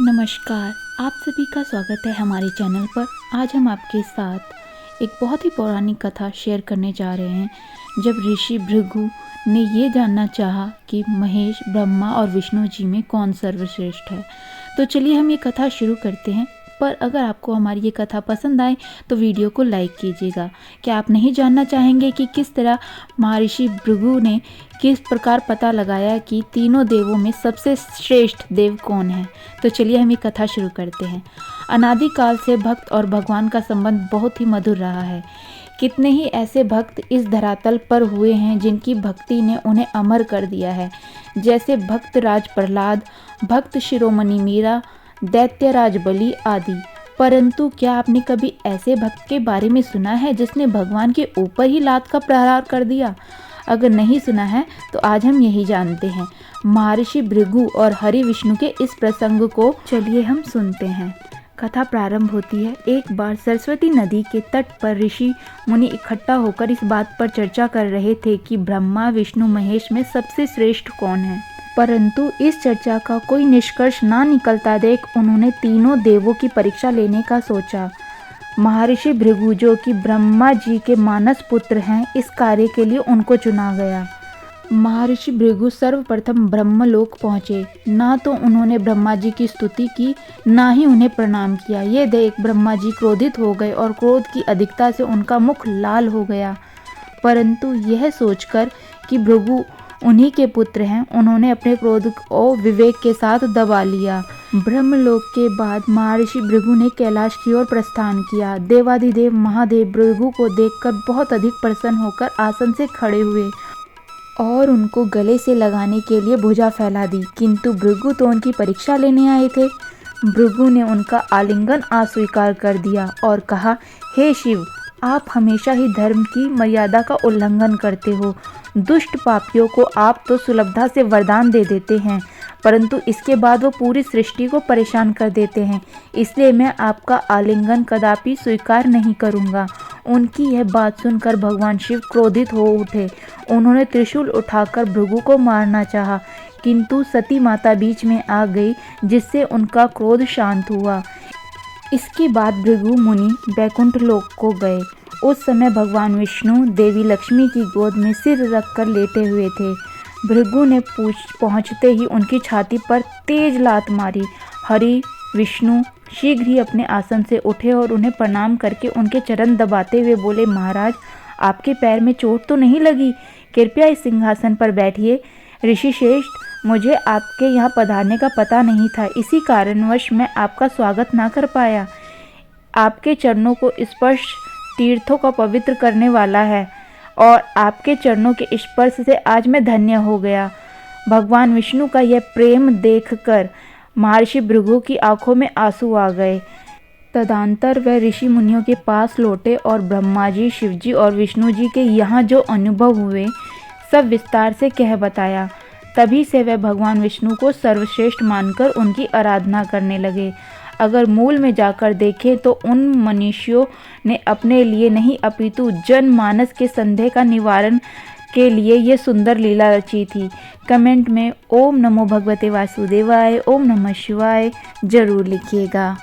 नमस्कार। आप सभी का स्वागत है हमारे चैनल पर। आज हम आपके साथ एक बहुत ही पौराणिक कथा शेयर करने जा रहे हैं, जब ऋषि भृगु ने ये जानना चाहा कि महेश, ब्रह्मा और विष्णु जी में कौन सर्वश्रेष्ठ है। तो चलिए हम ये कथा शुरू करते हैं। पर अगर आपको हमारी ये कथा पसंद आए तो वीडियो को लाइक कीजिएगा। क्या आप नहीं जानना चाहेंगे कि किस तरह महर्षि भृगु ने किस प्रकार पता लगाया कि तीनों देवों में सबसे श्रेष्ठ देव कौन है? तो चलिए हम ये कथा शुरू करते हैं। अनादिकाल से भक्त और भगवान का संबंध बहुत ही मधुर रहा है। कितने ही ऐसे भक्त इस धरातल पर हुए हैं जिनकी भक्ति ने उन्हें अमर कर दिया है, जैसे भक्त राज प्रहलाद, भक्त शिरोमणि मीरा, दैत्यराज बलि आदि। परंतु क्या आपने कभी ऐसे भक्त के बारे में सुना है जिसने भगवान के ऊपर ही लात का प्रहार कर दिया? अगर नहीं सुना है तो आज हम यही जानते हैं। महर्षि भृगु और हरि विष्णु के इस प्रसंग को चलिए हम सुनते हैं। कथा प्रारंभ होती है। एक बार सरस्वती नदी के तट पर ऋषि मुनि इकट्ठा होकर इस बात पर चर्चा कर रहे थे कि ब्रह्मा, विष्णु, महेश में सबसे श्रेष्ठ कौन है। परंतु इस चर्चा का कोई निष्कर्ष ना निकलता देख उन्होंने तीनों देवों की परीक्षा लेने का सोचा। महर्षि भृगु, जो कि ब्रह्मा जी के मानस पुत्र हैं, इस कार्य के लिए उनको चुना गया। महर्षि भृगु सर्वप्रथम ब्रह्मलोक पहुँचे। ना तो उन्होंने ब्रह्मा जी की स्तुति की, ना ही उन्हें प्रणाम किया। ये देख ब्रह्मा जी क्रोधित हो गए और क्रोध की अधिकता से उनका मुख लाल हो गया। परंतु यह सोचकर कि भृगु उन्हीं के पुत्र हैं, उन्होंने अपने क्रोध को विवेक के साथ दबा लिया। ब्रह्मलोक के बाद महर्षि भृगु ने कैलाश की ओर प्रस्थान किया। देवाधिदेव महादेव भृगु को देखकर बहुत अधिक प्रसन्न होकर आसन से खड़े हुए और उनको गले से लगाने के लिए भुजा फैला दी। किंतु भृगु तो उनकी परीक्षा लेने आए थे। भृगु ने उनका आलिंगन अस्वीकार कर दिया और कहा, हे शिव, आप हमेशा ही धर्म की मर्यादा का उल्लंघन करते हो। दुष्ट पापियों को आप तो सुलभता से वरदान दे देते हैं, परंतु इसके बाद वो पूरी सृष्टि को परेशान कर देते हैं। इसलिए मैं आपका आलिंगन कदापि स्वीकार नहीं करूंगा। उनकी यह बात सुनकर भगवान शिव क्रोधित हो उठे। उन्होंने त्रिशूल उठाकर भृगु को मारना चाहा, किंतु सती माता बीच में आ गई, जिससे उनका क्रोध शांत हुआ। इसके बाद भृगु मुनि बैकुंठ लोक को गए। उस समय भगवान विष्णु देवी लक्ष्मी की गोद में सिर रखकर लेटे हुए थे। भृगु ने पहुंचते ही उनकी छाती पर तेज लात मारी। हरि विष्णु शीघ्र ही अपने आसन से उठे और उन्हें प्रणाम करके उनके चरण दबाते हुए बोले, महाराज, आपके पैर में चोट तो नहीं लगी? कृपया इस सिंहासन पर बैठिए। ऋषि श्रेष्ठ, मुझे आपके यहाँ पधारने का पता नहीं था, इसी कारणवश मैं आपका स्वागत ना कर पाया। आपके चरणों को स्पर्श तीर्थों का पवित्र करने वाला है और आपके चरणों के स्पर्श से आज मैं धन्य हो गया। भगवान विष्णु का यह प्रेम देखकर महर्षि भृगु की आंखों में आंसू आ गए। तदंतर वह ऋषि मुनियों के पास लौटे और ब्रह्मा जी, शिव जी और विष्णु जी के यहाँ जो अनुभव हुए सब विस्तार से कह बताया। तभी से वह भगवान विष्णु को सर्वश्रेष्ठ मानकर उनकी आराधना करने लगे। अगर मूल में जाकर देखें तो उन मनुष्यों ने अपने लिए नहीं अपितु जनमानस के संदेह का निवारण के लिए ये सुंदर लीला रची थी। कमेंट में ओम नमो भगवते वासुदेवाय, ओम नमः शिवाय जरूर लिखिएगा।